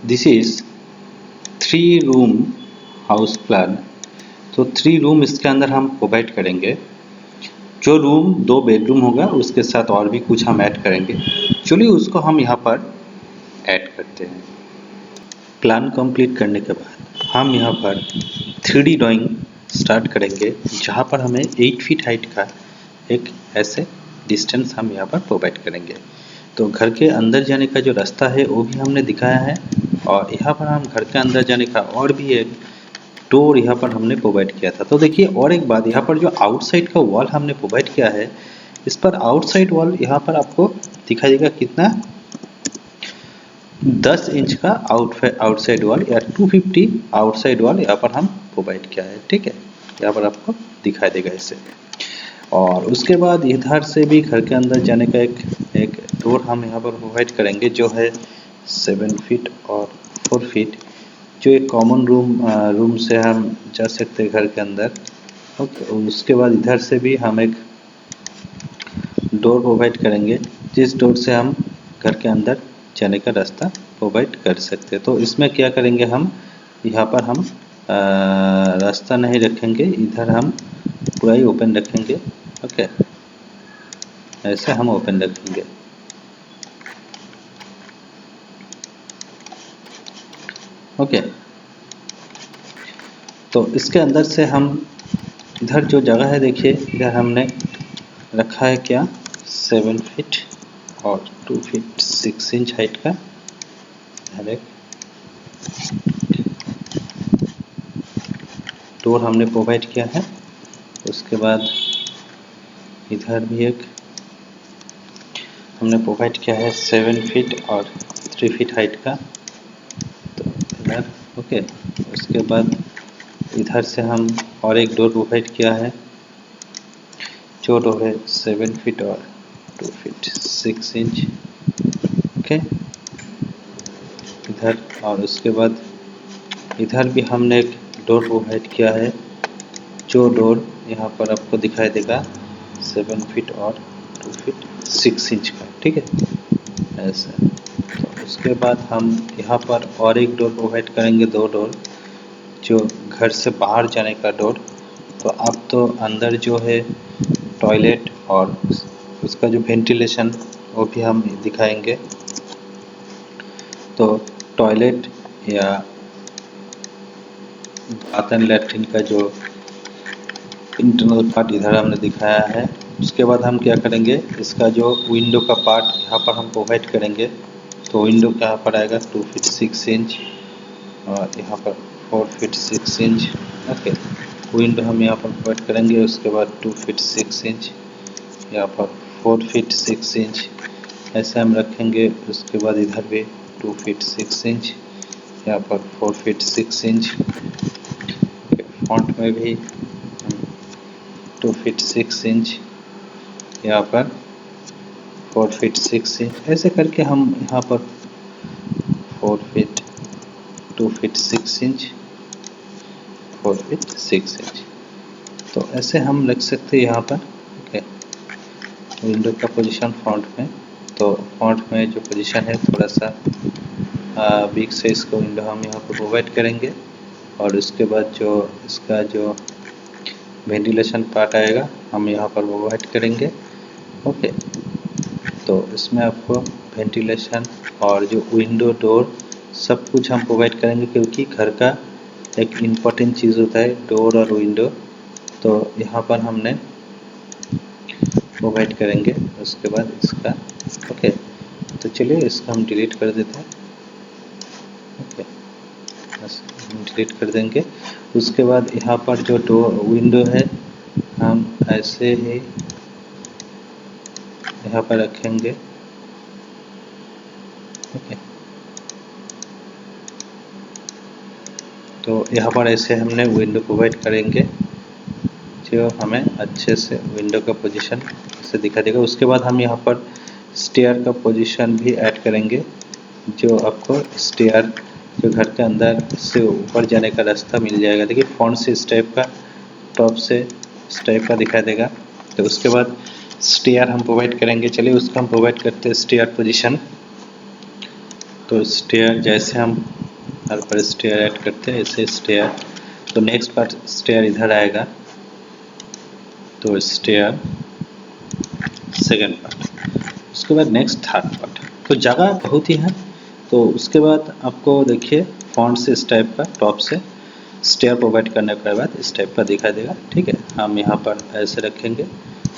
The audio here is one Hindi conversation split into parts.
This is 3 room house plan. तो 3 रूम इसके अंदर हम प्रोवाइड करेंगे। जो रूम 2 बेडरूम होगा उसके साथ और भी कुछ हम ऐड करेंगे। चलिए उसको हम यहाँ पर ऐड करते हैं। प्लान कंप्लीट करने के बाद हम यहाँ पर 3D ड्राइंग स्टार्ट करेंगे, जहाँ पर हमें 8 फीट हाइट का एक ऐसे डिस्टेंस हम यहाँ पर प्रोवाइड करेंगे। तो घर के अंदर जाने का जो रास्ता है वो भी हमने दिखाया है, और यहाँ पर हम घर के अंदर जाने का और भी एक डोर यहाँ पर हमने प्रोवाइड किया था। तो देखिए और एक बात, यहाँ पर जो आउटसाइड का वॉल हमने प्रोवाइड किया है, इस पर आउटसाइड वॉल यहाँ पर आपको दिखाई देगा कितना, 10 इंच का आउटसाइड वॉल या 250 आउटसाइड वॉल यहाँ पर हम प्रोवाइड किया है। ठीक है, यहाँ पर आपको दिखाई देगा इसे। और उसके बाद इधर से भी घर के अंदर जाने का एक डोर हम यहाँ पर प्रोवाइड करेंगे, जो है 7 फीट और 4 फीट, जो एक कॉमन रूम से हम जा सकते हैं घर के अंदर। ओके, उसके बाद इधर से भी हम एक डोर प्रोवाइड करेंगे, जिस डोर से हम घर के अंदर जाने का रास्ता प्रोवाइड कर सकते हैं। तो इसमें क्या करेंगे, हम यहाँ पर हम रास्ता नहीं रखेंगे, इधर हम पूरा ही ओपन रखेंगे। ओके, ऐसे हम ओपन रखेंगे। ओके, तो इसके अंदर से हम इधर जो जगह है देखिए, इधर हमने रखा है क्या, 7 फीट और 2 फीट 6 इंच हाइट का एक डोर हमने प्रोवाइड किया है। उसके बाद इधर भी एक हमने प्रोवाइड किया है 7 फीट और 3 फीट हाइट का, तो इधर। ओके, उसके बाद इधर से हम और एक डोर प्रोवाइड किया है, जो डोर है 7 फीट और 2 फीट 6 इंच। ओके, इधर। और उसके बाद इधर भी हमने एक डोर प्रोवाइड किया है, जो डोर यहाँ पर आपको दिखाई देगा 7 फीट और 2 फीट 6 इंच का। ठीक है, ऐसा। तो उसके बाद हम यहाँ पर और एक डोर प्रोवाइड करेंगे, 2 डोर, जो घर से बाहर जाने का डोर। तो अब तो अंदर जो है टॉयलेट और उसका जो वेंटिलेशन वो भी हम दिखाएंगे। तो टॉयलेट या बाथ एंड लैट्रिन का जो इंटरनल पार्ट इधर हमने दिखाया है। उसके बाद हम क्या करेंगे, इसका जो विंडो का पार्ट यहाँ पर हम प्रोवाइड करेंगे। तो विंडो यहाँ पर आएगा 2 फीट 6 इंच और यहाँ पर 4 फीट 6 इंच। ओके, विंडो हम यहाँ पर प्रोवाइड करेंगे। उसके बाद 2 फीट 6 इंच, यहाँ पर 4 फीट 6 इंच, ऐसे हम रखेंगे। उसके बाद इधर भी 2 फीट 6 इंच, यहाँ पर 4 फीट 6 इंच। फॉन्ट में भी 2 फीट 6 इंच, यहाँ पर 4 फीट 6 इंच, ऐसे करके हम यहाँ पर 4 feet 2 feet 6 inch 4 feet 6 inch, तो ऐसे हम रख सकते हैं यहाँ पर। ओके, विंडो का पोजीशन फ्रंट में, तो फ्रंट में जो पोजीशन है थोड़ा सा बिग साइज का विंडो हम यहाँ पर प्रोवाइड करेंगे। और उसके बाद जो इसका जो वेंटिलेशन पार्ट आएगा हम यहाँ पर प्रोवाइड करेंगे। ओके, तो इसमें आपको वेंटिलेशन और जो विंडो डोर सब कुछ हम प्रोवाइड करेंगे, क्योंकि घर का एक इम्पॉर्टेंट चीज़ होता है डोर और विंडो, तो यहाँ पर हमने प्रोवाइड करेंगे। उसके बाद इसका ओके, तो चलिए इसका हम डिलीट कर देते हैं। ओके, बस हम डिलीट कर देंगे। उसके बाद यहाँ पर जो डोर विंडो है हम ऐसे ही यहाँ पर रखेंगे। ओके, तो यहाँ पर ऐसे हमने विंडो प्रोवाइड करेंगे, जो हमें अच्छे से विंडो का पोजीशन से दिखा देगा। उसके बाद हम यहाँ पर स्टेयर का पोजीशन भी ऐड करेंगे, जो आपको स्टेयर जो घर के अंदर से ऊपर जाने का रास्ता मिल जाएगा। देखिए फ्रंट से इस टाइप का, टॉप से इस टाइप का दिखाई देगा। तो उसके बाद स्टेयर हम प्रोवाइड करेंगे। चलिए उसका हम प्रोवाइड करते हैं स्टेयर पोजीशन। तो स्टेयर जैसे हम हर पर स्टेयर ऐड करते हैं, ऐसे स्टेयर। तो नेक्स्ट पार्ट स्टेयर इधर आएगा, तो स्टेयर सेकेंड पार्ट, उसके बाद नेक्स्ट थर्ड पार्ट। तो जगह बहुत ही है। तो उसके बाद आपको देखिए फॉन्ट से इस टाइप का टॉप से स्टेयर प्रोवाइड करने के बाद इस टाइप का दिखाई देगा। ठीक है, हम यहाँ पर ऐसे रखेंगे।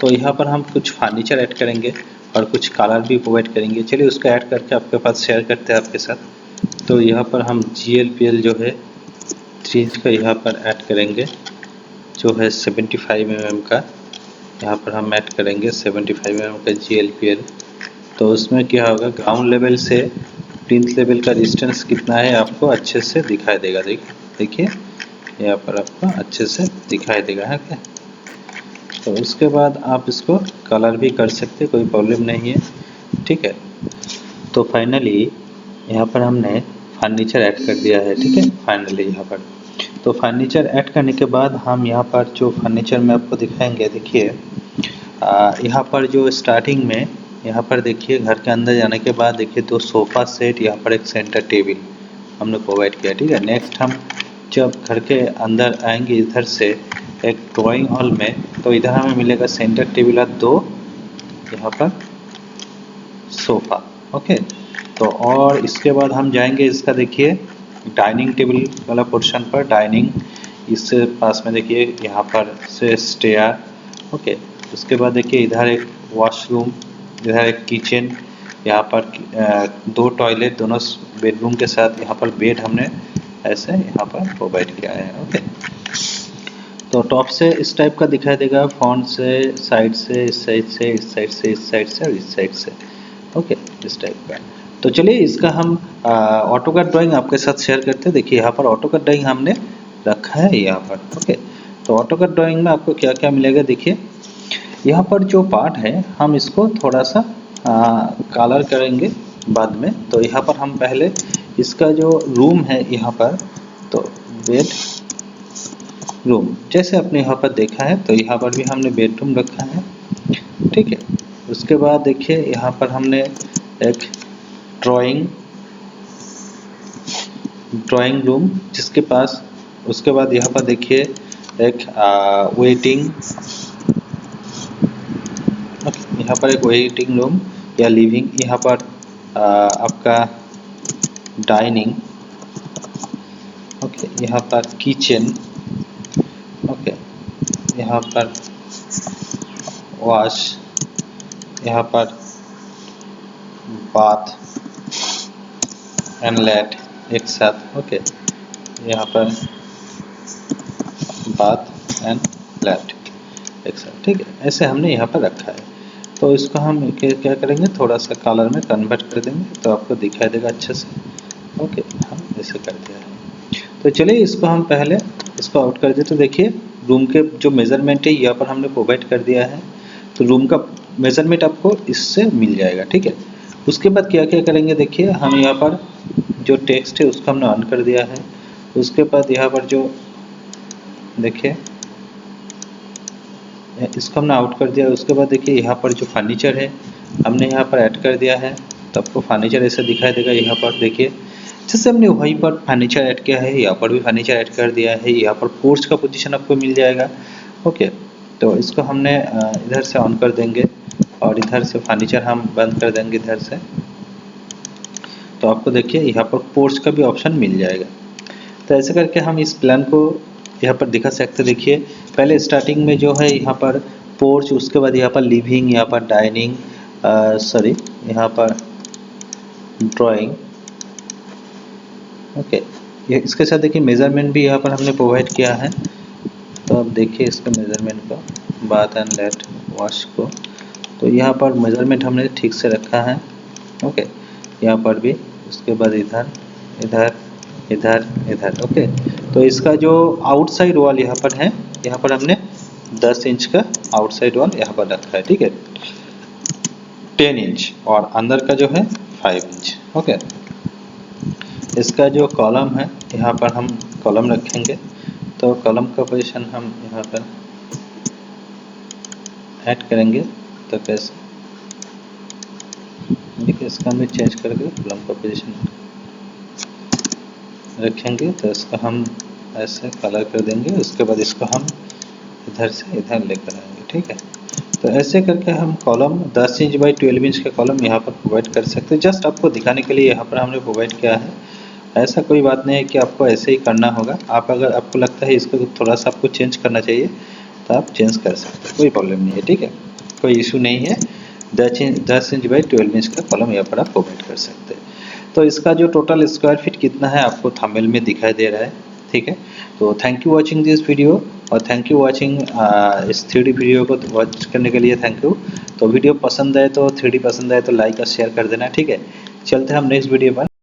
तो यहाँ पर हम कुछ फर्नीचर ऐड करेंगे और कुछ कलर भी प्रोवाइड करेंगे। चलिए उसको ऐड करके आपके पास शेयर करते हैं आपके साथ। तो यहाँ पर हम GLPL जो है 3 इंच का यहाँ पर ऐड करेंगे, जो है 75 mm का। यहाँ पर हम ऐड करेंगे 75 mm का GLPL। तो उसमें क्या होगा, ग्राउंड लेवल से प्लिंथ लेवल का डिस्टेंस कितना है आपको अच्छे से दिखाई देगा। देखिए यहाँ पर आपको अच्छे से दिखाई देगा है क्या। तो उसके बाद आप इसको कलर भी कर सकते, कोई प्रॉब्लम नहीं है। ठीक है, तो फाइनली यहाँ पर हमने फर्नीचर ऐड कर दिया है। ठीक है, फाइनली यहाँ पर तो फर्नीचर ऐड करने के बाद हम यहाँ पर जो फर्नीचर में आपको दिखाएंगे, देखिए यहाँ पर जो स्टार्टिंग में यहाँ पर देखिए घर के अंदर जाने के बाद देखिए 2 सोफ़ा सेट, यहाँ पर एक सेंटर टेबल हमने प्रोवाइड किया। ठीक है, नेक्स्ट हम जब घर के अंदर आएंगे इधर से एक ड्राइंग हॉल में, तो इधर हमें मिलेगा सेंटर टेबल और 2 यहाँ पर सोफ़ा। ओके, तो और इसके बाद हम जाएंगे इसका देखिए डाइनिंग टेबल वाला पोर्शन पर, डाइनिंग इससे पास में देखिए यहाँ पर से स्टेयर। ओके, उसके बाद देखिए इधर एक वॉशरूम, इधर एक किचन, यहाँ पर 2 टॉयलेट, दोनों बेडरूम के साथ यहाँ पर बेड हमने ऐसे यहाँ पर प्रोवाइड किया है। ओके, तो टॉप से इस टाइप का दिखाई देगा, फ्रंट से, साइड से, इस साइड से, इस साइड से, इस साइड से और इस साइड से। ओके, इस टाइप का। तो चलिए इसका हम ऑटोकैड ड्राइंग आपके साथ शेयर करते हैं। देखिए यहाँ पर ऑटोकैड ड्राइंग हमने रखा है यहाँ पर। ओके, तो ऑटोकैड ड्राइंग में आपको क्या क्या मिलेगा, देखिए यहाँ पर जो पार्ट है हम इसको थोड़ा सा कलर करेंगे बाद में। तो यहाँ पर हम पहले इसका जो रूम है यहाँ पर, तो बेड रूम जैसे आपने यहाँ पर देखा है, तो यहाँ पर भी हमने बेडरूम रखा है। ठीक है, उसके बाद देखिए यहाँ पर हमने एक ड्राइंग रूम जिसके पास, उसके बाद यहाँ पर देखिए एक वेटिंग, यहाँ पर एक वेटिंग रूम या लिविंग, यहाँ पर आपका डाइनिंग। ओके, यहाँ पर किचन। ओके, यहाँ पर वॉश, यहाँ पर बाथ एंड लैट एक साथ। ओके, यहाँ पर बाथ एंड लैट एक साथ। ठीक है, ऐसे हमने यहाँ पर रखा है। तो इसको हम क्या करेंगे, थोड़ा सा कलर में कन्वर्ट कर देंगे तो आपको दिखाई देगा अच्छे से। ओके, हम ऐसे कर दिया है। तो चलिए इसको हम पहले इसको आउट कर दें। तो देखिए रूम के जो मेज़रमेंट है यहाँ पर हमने प्रोवाइड कर दिया है। तो रूम का मेज़रमेंट आपको इससे मिल जाएगा। ठीक है, उसके बाद क्या क्या करेंगे, देखिए हम यहाँ पर जो टेक्स्ट है उसको हमने ऑन कर दिया है। उसके बाद यहाँ पर जो देखिए इसको हमने आउट कर दिया। उसके बाद देखिए यहाँ पर जो फर्नीचर है हमने यहाँ पर ऐड कर दिया है, तो आपको फर्नीचर ऐसा दिखाई देगा। यहाँ पर देखिए जैसे हमने वहीं पर फर्नीचर ऐड किया है, यहाँ पर भी फर्नीचर ऐड कर दिया है। यहाँ पर पोर्च का पोजीशन आपको मिल जाएगा। ओके, तो इसको हमने इधर से ऑन कर देंगे और इधर से फर्नीचर हम बंद कर देंगे इधर से। तो आपको देखिए यहाँ पर पोर्च का भी ऑप्शन मिल जाएगा। तो ऐसे करके हम इस प्लान को यहाँ पर दिखा सकते। देखिए पहले स्टार्टिंग में जो है यहाँ पर पोर्च, उसके बाद यहाँ पर लिविंग, यहाँ पर डाइनिंग, सॉरी यहाँ पर ड्राइंग। ओके, ये इसके साथ देखिए मेज़रमेंट भी यहाँ पर हमने प्रोवाइड किया है। तो अब देखिए इसका मेज़रमेंट को, बाथ एंड लेट वॉश को, तो यहाँ पर मेज़रमेंट हमने ठीक से रखा है। ओके, यहाँ पर भी, उसके बाद इधर इधर इधर इधर। ओके, तो इसका जो आउटसाइड वॉल यहाँ पर है, यहाँ पर हमने 10 इंच का आउटसाइड वॉल यहाँ पर रखा है। ठीक है, 10 इंच और अंदर का जो है 5 इंच। ओके, इसका जो कॉलम है यहाँ पर हम कॉलम रखेंगे। तो कॉलम का पोजीशन हम यहाँ पर ऐड करेंगे। तो कैसे देखिए इसका भी चेंज करके कॉलम का पोजीशन रखेंगे तो इसको हम ऐसे कलर कर देंगे। उसके बाद इसको हम इधर से इधर लेकर आएंगे, ठीक है। तो ऐसे करके हम कॉलम 10 इंच बाई 12 इंच का कॉलम यहाँ पर प्रोवाइड कर सकते हैं। जस्ट आपको दिखाने के लिए यहाँ पर हमने प्रोवाइड किया है। ऐसा कोई बात नहीं है कि आपको ऐसे ही करना होगा। आप अगर आपको लगता है इसको थोड़ा सा आपको चेंज करना चाहिए तो आप चेंज कर सकते हैं, कोई प्रॉब्लम नहीं है, ठीक है, कोई इशू नहीं है। 10 इंच बाई 12 इंच का कॉलम यहाँ पर आप प्रोवाइड कर सकते हैं। तो इसका जो टोटल स्क्वायर फीट कितना है आपको थंबनेल में दिखाई दे रहा है, ठीक है। तो thank you watching this video, और थैंक यू वॉचिंग इस 3D वीडियो को वॉच करने के लिए थैंक यू। तो वीडियो पसंद आए तो 3D पसंद आए तो लाइक और शेयर कर देना, ठीक है। चलते हैं हम नेक्स्ट वीडियो पर।